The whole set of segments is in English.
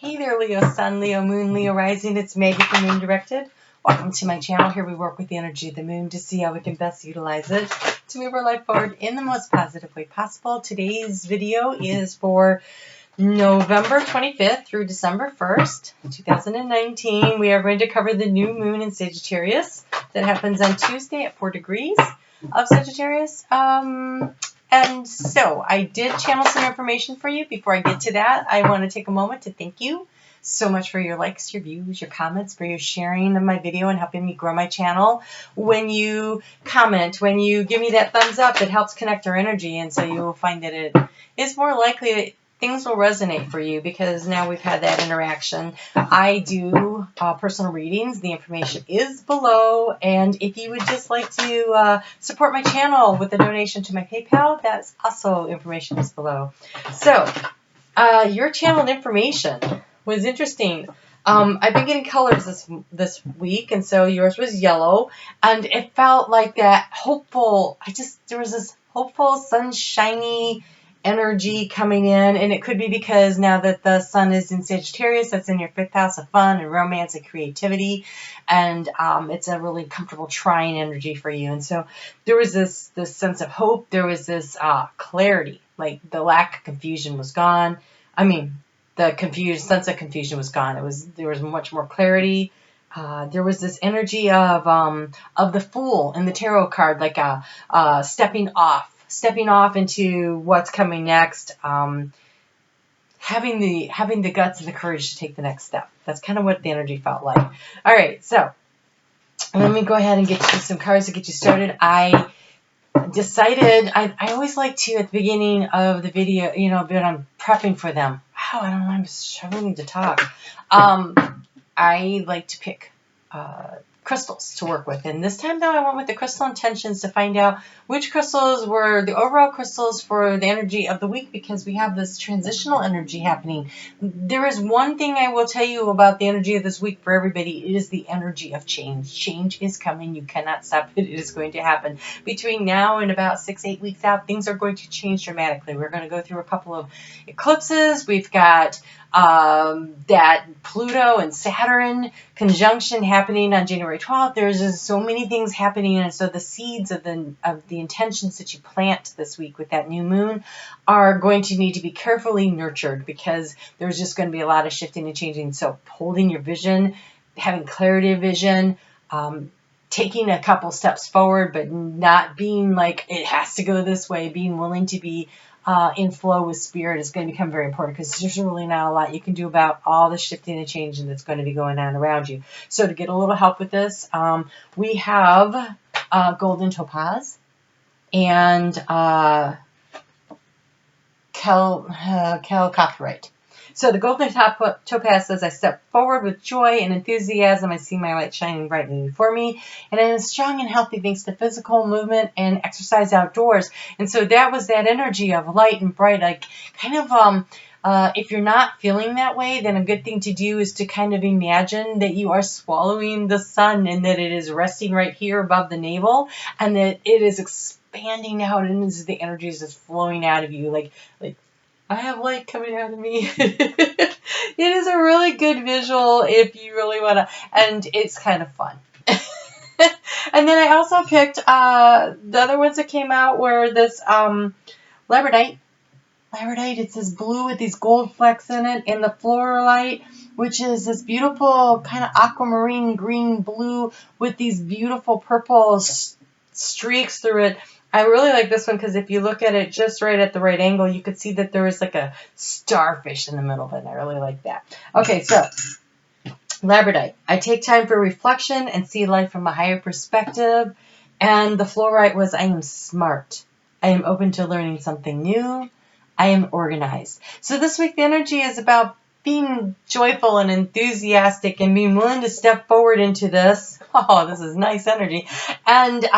Hey there, Leo Sun, Leo Moon, Leo Rising. It's Maggie from Moon Directed. Welcome to my channel. Here we work with the energy of the moon to see how we can best utilize it to move our life forward in the most positive way possible. Today's video is for November 25th through December 1st, 2019. We are going to cover the new moon in Sagittarius that happens on Tuesday at 4 degrees of Sagittarius. And so I did channel some information for you. Before I get to that, I want to take a moment to thank you so much for your likes, your views, your comments, for your sharing of my video and helping me grow my channel. When you comment, when you give me that thumbs up, it helps connect our energy. And so you will find that it is more likely that things will resonate for you because now we've had that interaction. I do personal readings. The information is below. And if you would just like to support my channel with a donation to my PayPal, that's also information is below. So your channeled information was interesting. I've been getting colors this week, and so yours was yellow, and it felt like that hopeful. There was this hopeful, sunshiny energy coming in, and it could be because now that the sun is in Sagittarius, that's in your 5th house of fun and romance and creativity, and it's a really comfortable trine energy for you. And so there was this sense of hope. There was this clarity, like the lack of confusion was gone. The sense of confusion was gone. There was much more clarity. There was this energy of the Fool in the tarot card, like stepping off into what's coming next. Having the guts and the courage to take the next step. That's kind of what the energy felt like. All right, so let me go ahead and get you some cards to get you started. I decided I always like to at the beginning of the video, but I'm prepping for them. Wow, I don't know, I'm struggling to talk. I like to pick crystals to work with, and this time though I went with the crystal intentions to find out which crystals were the overall crystals for the energy of the week, because we have this transitional energy happening. There is one thing I will tell you about the energy of this week for everybody. It is the energy of change. Change is coming. You cannot stop it. It is going to happen. Between now and about 6-8 weeks out, things are going to change dramatically. We're going to go through a couple of eclipses. We've got that Pluto and Saturn conjunction happening on January 12th. There's just so many things happening, and so the seeds of the intentions that you plant this week with that new moon are going to need to be carefully nurtured, because there's just going to be a lot of shifting and changing. So holding your vision, having clarity of vision, taking a couple steps forward, but not being like it has to go this way, being willing to be in flow with spirit is going to become very important, because there's really not a lot you can do about all the shifting and changing that's going to be going on around you. So to get a little help with this, we have golden topaz and calcopyrite. So the golden topaz says, I step forward with joy and enthusiasm. I see my light shining brightly before me, and I am strong and healthy thanks to physical movement and exercise outdoors. And so that was that energy of light and bright. Like kind of, if you're not feeling that way, then a good thing to do is to kind of imagine that you are swallowing the sun, and that it is resting right here above the navel, and that it is expanding out, and the energy is just flowing out of you, like I have light coming out of me. It is a really good visual if you really want to, and it's kind of fun. And then I also picked the other ones that came out were this labradorite. It's this blue with these gold flecks in it, and the fluorite, which is this beautiful kind of aquamarine green blue with these beautiful purple streaks through it. I really like this one because if you look at it just right at the right angle, you could see that there is like a starfish in the middle of it. I really like that. Okay, so labradorite. I take time for reflection and see life from a higher perspective. And the fluorite was, I am smart. I am open to learning something new. I am organized. So this week the energy is about being joyful and enthusiastic and being willing to step forward into this. Oh, this is nice energy. And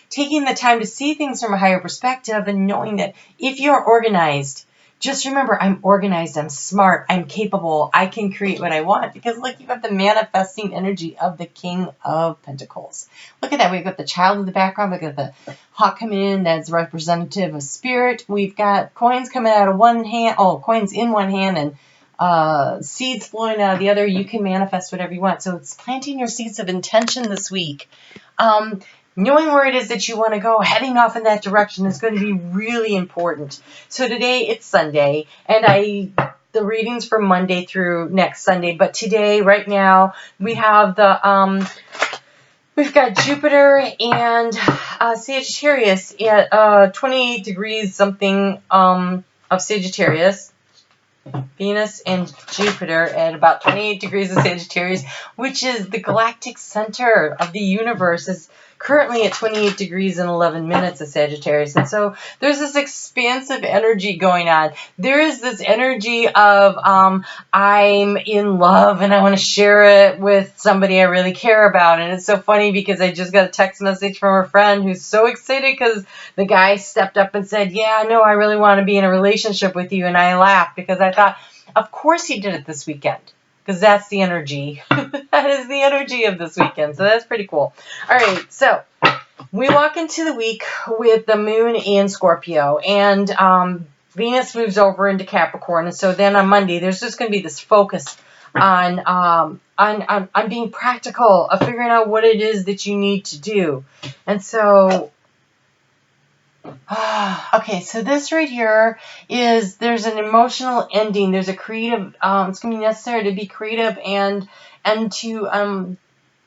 taking the time to see things from a higher perspective, and knowing that if you're organized, just remember, I'm organized, I'm smart, I'm capable, I can create what I want. Because look, you have the manifesting energy of the King of Pentacles. Look at that. We've got the child in the background. We've got the hawk coming in that's representative of spirit. We've got coins coming out of one hand. Oh, coins in one hand and seeds flowing out of the other. You can manifest whatever you want. So it's planting your seeds of intention this week. Knowing where it is that you want to go, heading off in that direction is going to be really important. So today it's Sunday, and the readings from Monday through next Sunday. But today, right now, we have we've got Jupiter and Sagittarius at 28 degrees something of Sagittarius. Venus and Jupiter at about 28 degrees of Sagittarius, which is the galactic center of the universe, is currently at 28 degrees and 11 minutes of Sagittarius. And so there's this expansive energy going on. There is this energy of I'm in love and I want to share it with somebody I really care about. And it's so funny because I just got a text message from a friend who's so excited because the guy stepped up and said, yeah, no, I really want to be in a relationship with you. And I laughed because I thought, of course he did it this weekend, because that's the energy. That is the energy of this weekend. So that's pretty cool. All right, so we walk into the week with the moon in Scorpio, and Venus moves over into Capricorn. And so then on Monday, there's just going to be this focus on being practical, of figuring out what it is that you need to do. And so okay, so this right here is, there's an emotional ending. There's a creative, it's going to be necessary to be creative and to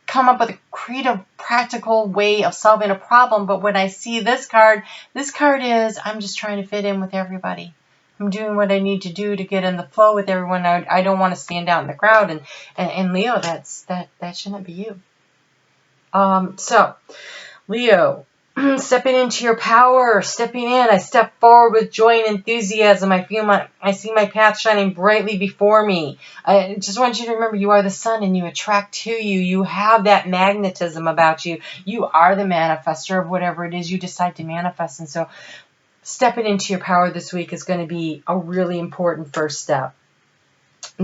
come up with a creative, practical way of solving a problem. But when I see this card is, I'm just trying to fit in with everybody. I'm doing what I need to do to get in the flow with everyone. I don't want to stand out in the crowd. And Leo, that shouldn't be you. So, Leo, stepping into your power, stepping in. I step forward with joy and enthusiasm. I see my path shining brightly before me. I just want you to remember, you are the sun and you attract to you. You have that magnetism about you. You are the manifester of whatever it is you decide to manifest. And so stepping into your power this week is going to be a really important first step.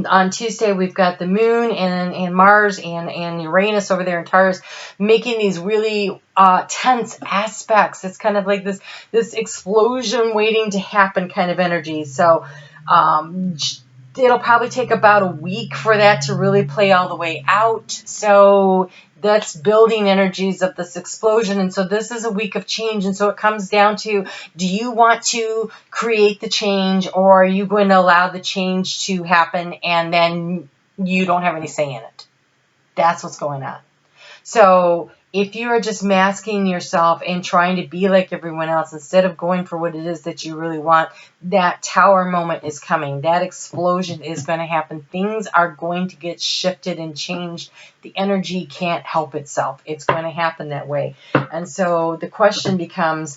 On Tuesday, we've got the moon and Mars and Uranus over there in Taurus making these really tense aspects. It's kind of like this explosion waiting to happen kind of energy. So it'll probably take about a week for that to really play all the way out. So that's building energies of this explosion. And so this is a week of change. And so it comes down to, do you want to create the change, or are you going to allow the change to happen and then you don't have any say in it? That's what's going on. So if you are just masking yourself and trying to be like everyone else instead of going for what it is that you really want, that tower moment is coming. That explosion is going to happen. Things are going to get shifted and changed. The energy can't help itself. It's going to happen that way. And so the question becomes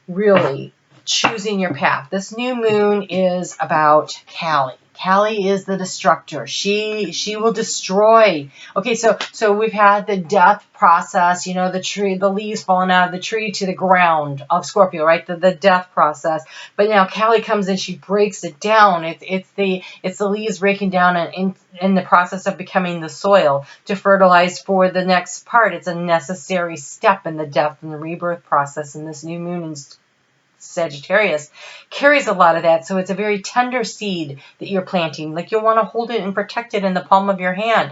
really choosing your path. This new moon is about Kali. Kali is the destructor. She will destroy. Okay, so we've had the death process, you know, the leaves falling out of the tree to the ground of Scorpio, right? The death process. But now Kali comes in, she breaks it down. It's the leaves breaking down and in the process of becoming the soil to fertilize for the next part. It's a necessary step in the death and the rebirth process. And this new moon in Sagittarius carries a lot of that. So it's a very tender seed that you're planting. Like, you'll want to hold it and protect it in the palm of your hand.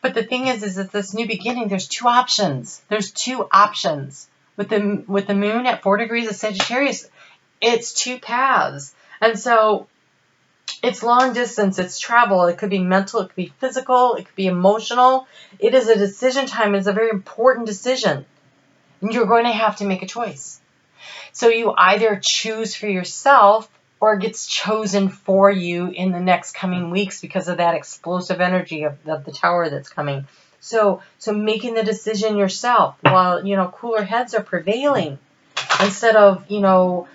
But the thing is that this new beginning, there's two options. There's two options. With the moon at 4 degrees of Sagittarius, it's two paths. And so it's long distance, it's travel. It could be mental, it could be physical, it could be emotional. It is a decision time. It's a very important decision. And you're going to have to make a choice. So you either choose for yourself, or it gets chosen for you in the next coming weeks because of that explosive energy of the tower that's coming. So making the decision yourself while, you know, cooler heads are prevailing, instead of, you know,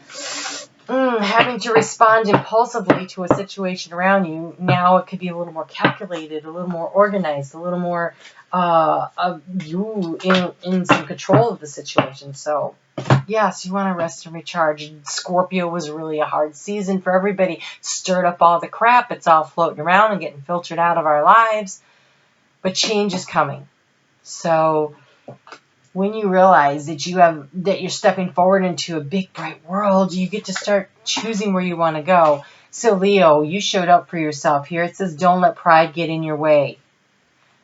having to respond impulsively to a situation around you. Now it could be a little more calculated, a little more organized, a little more of you in some control of the situation. So yes, you want to rest and recharge. Scorpio was really a hard season for everybody. Stirred up all the crap. It's all floating around and getting filtered out of our lives. But change is coming. So when you realize that you're stepping forward into a big, bright world, you get to start choosing where you want to go. So Leo, you showed up for yourself here. It says, don't let pride get in your way.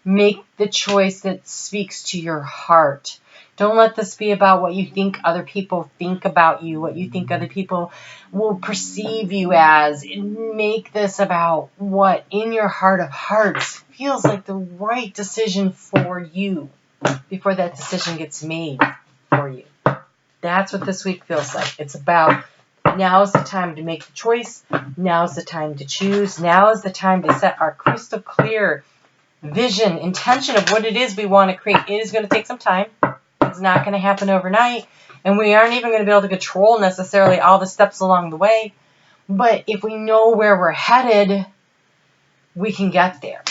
Make the choice that speaks to your heart. Don't let this be about what you think other people think about you, what you think other people will perceive you as. Make this about what in your heart of hearts feels like the right decision for you before that decision gets made for you. That's what this week feels like. It's about now is the time to make the choice. Now is the time to choose. Now is the time to set our crystal clear vision, intention of what it is we want to create. It is going to take some time. It's not going to happen overnight. And we aren't even going to be able to control necessarily all the steps along the way. But if we know where we're headed, we can get there.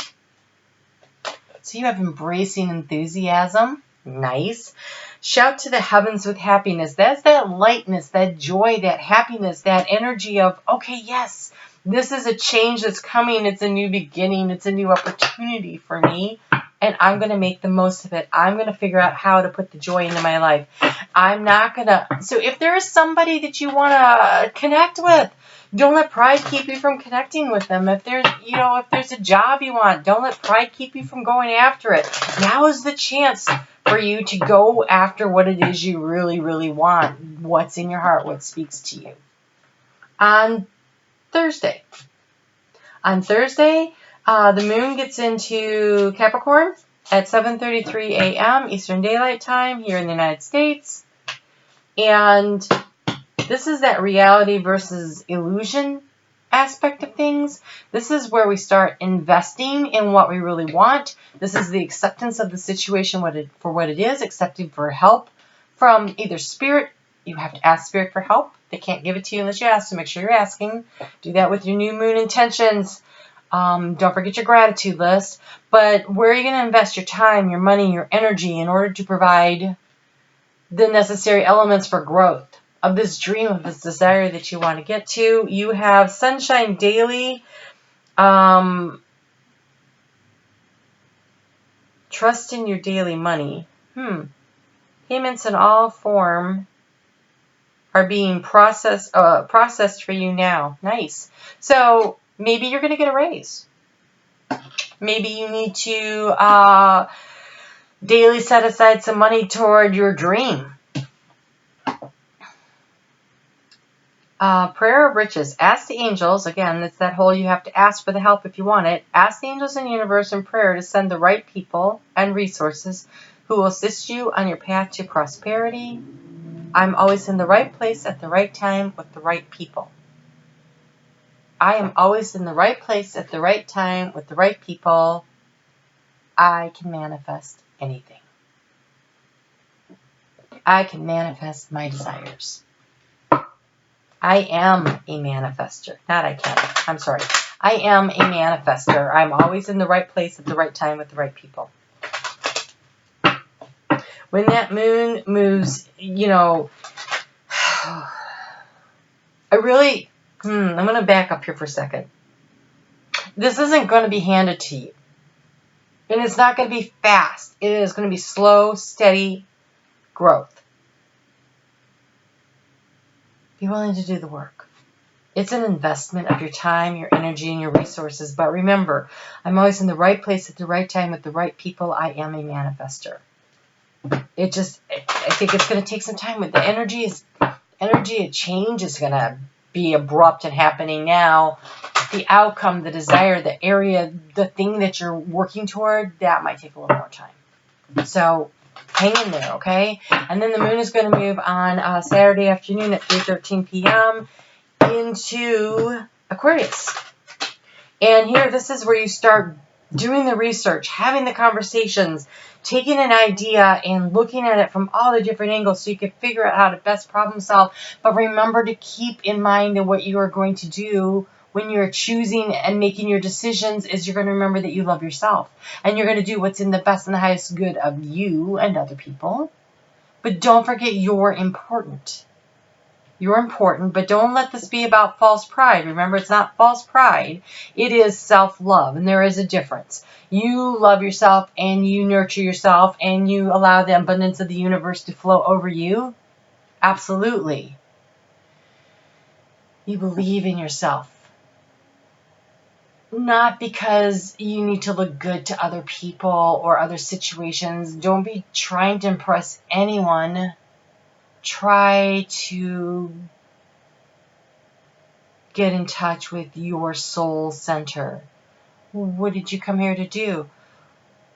So you have embracing enthusiasm. Nice. Shout to the heavens with happiness. That's that lightness, that joy, that happiness, that energy of, okay, yes, this is a change that's coming. It's a new beginning. It's a new opportunity for me. And I'm going to make the most of it. I'm going to figure out how to put the joy into my life. I'm not going to. So if there is somebody that you want to connect with, don't let pride keep you from connecting with them. If there's, if there's a job you want, don't let pride keep you from going after it. Now is the chance for you to go after what it is you really, really want. What's in your heart, what speaks to you. On Thursday, the moon gets into Capricorn at 7:33 a.m. Eastern Daylight Time here in the United States. And this is that reality versus illusion aspect of things. This is where we start investing in what we really want. This is the acceptance of the situation for what it is, accepting for help from either spirit. You have to ask spirit for help. They can't give it to you unless you ask, so make sure you're asking. Do that with your new moon intentions. Don't forget your gratitude list. But where are you going to invest your time, your money, your energy in order to provide the necessary elements for growth of this dream, of this desire that you want to get to? You have sunshine daily. Trust in your daily money. Payments in all form are being processed for you now. Nice. So maybe you're going to get a raise. Maybe you need to daily set aside some money toward your dream. Prayer of riches. Ask the angels. Again, it's that whole you have to ask for the help if you want it. Ask the angels in the universe in prayer to send the right people and resources who will assist you on your path to prosperity. I'm always in the right place at the right time with the right people. I am always in the right place at the right time with the right people. I can manifest anything. I can manifest my desires. I am a manifester. Not I can. I'm sorry. I am a manifester. I'm always in the right place at the right time with the right people. When that moon moves, I'm going to back up here for a second. This isn't going to be handed to you. And it's not going to be fast. It is going to be slow, steady growth. Be willing to do the work. It's an investment of your time, your energy, and your resources. But remember, I'm always in the right place at the right time with the right people. I am a manifester. I think it's going to take some time. With the energy of change is going to be abrupt and happening now. The outcome, the desire, the area, the thing that you're working toward, that might take a little more time. So hang in there, okay? And then the moon is going to move on Saturday afternoon at 3:13 p.m. into Aquarius. And here, this is where you start doing the research, having the conversations, taking an idea and looking at it from all the different angles so you can figure out how to best problem solve. But remember to keep in mind that what you are going to do when you're choosing and making your decisions is you're going to remember that you love yourself. And you're going to do what's in the best and the highest good of you and other people. But don't forget you're important. You're important, but don't let this be about false pride. Remember, it's not false pride. It is self-love, and there is a difference. You love yourself, and you nurture yourself, and you allow the abundance of the universe to flow over you. Absolutely. You believe in yourself. not because you need to look good to other people or other situations. Don't be trying to impress anyone. Try to get in touch with your soul center. What did you come here to do?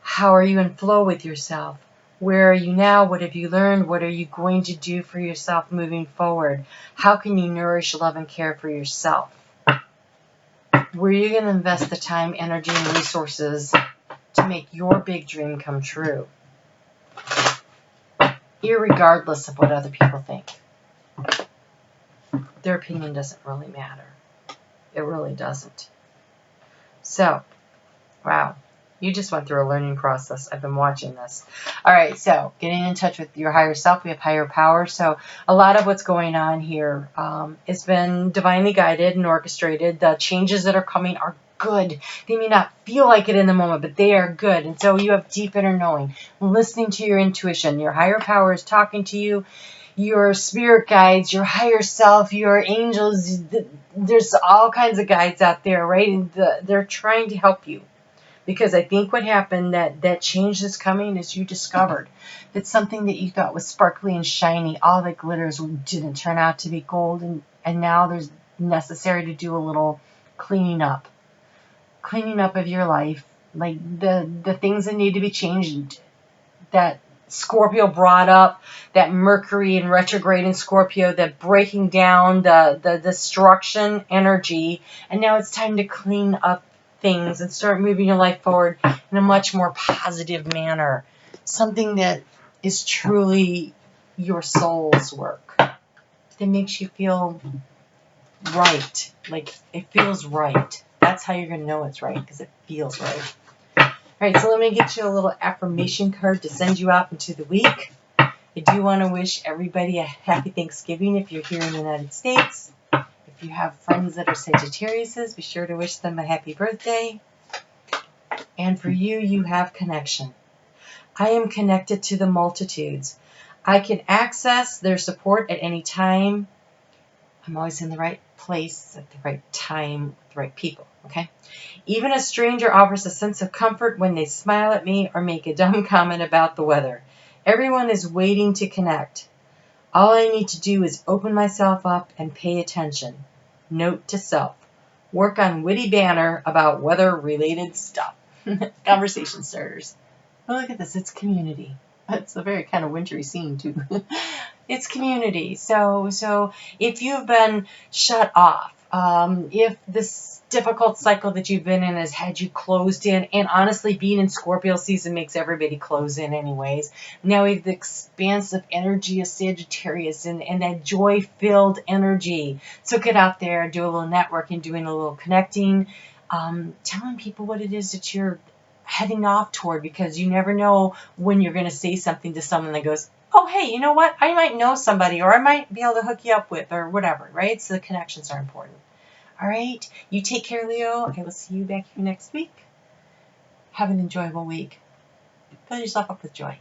How are you in flow with yourself? Where are you now? What have you learned? What are you going to do for yourself moving forward? How can you nourish, love, and care for yourself? Where are you going to invest the time, energy, and resources to make your big dream come true? Irregardless of what other people think. Their opinion doesn't really matter. It really doesn't. So, wow. You just went through a learning process. I've been watching this. All right, so getting in touch with your higher self. We have higher power. So a lot of what's going on here has been divinely guided and orchestrated. The changes that are coming are good. They may not feel like it in the moment, but they are good. And so you have deep inner knowing, listening to your intuition. Your higher power is talking to you. Your spirit guides, your higher self, your angels. There's all kinds of guides out there, right? And they're trying to help you. Because I think what happened, that change that's coming, is you discovered that something that you thought was sparkly and shiny, all that glitters, didn't turn out to be gold. And now there's necessary to do a little cleaning up of your life. Like the things that need to be changed, that Scorpio brought up, that Mercury in retrograde in Scorpio, that breaking down, the destruction energy. And now it's time to clean up things and start moving your life forward in a much more positive manner. Something that is truly your soul's work. That makes you feel right. Like, it feels right. That's how you're going to know it's right, because it feels right. All right, so let me get you a little affirmation card to send you out into the week. I do want to wish everybody a happy Thanksgiving if you're here in the United States. If you have friends that are Sagittariuses, be sure to wish them a happy birthday. And for you, you have connection. I am connected to the multitudes. I can access their support at any time. I'm always in the right place at the right time with the right people, okay? Even a stranger offers a sense of comfort when they smile at me or make a dumb comment about the weather. Everyone is waiting to connect. All I need to do is open myself up and pay attention. Note to self. Work on witty banter about weather-related stuff. Conversation starters. Oh, look at this. It's community. It's a very kind of wintry scene, too. It's community. So if you've been shut off, if this difficult cycle that you've been in has had you closed in, and honestly, being in Scorpio season makes everybody close in anyways. Now we have the expansive energy of Sagittarius and that joy-filled energy. So get out there, do a little networking, doing a little connecting, telling people what it is that you're heading off toward, because you never know when you're going to say something to someone that goes, oh, hey, you know what? I might know somebody, or I might be able to hook you up with, or whatever, right? So the connections are important. All right. You take care, Leo. I will see you back here next week. Have an enjoyable week. Fill yourself up with joy.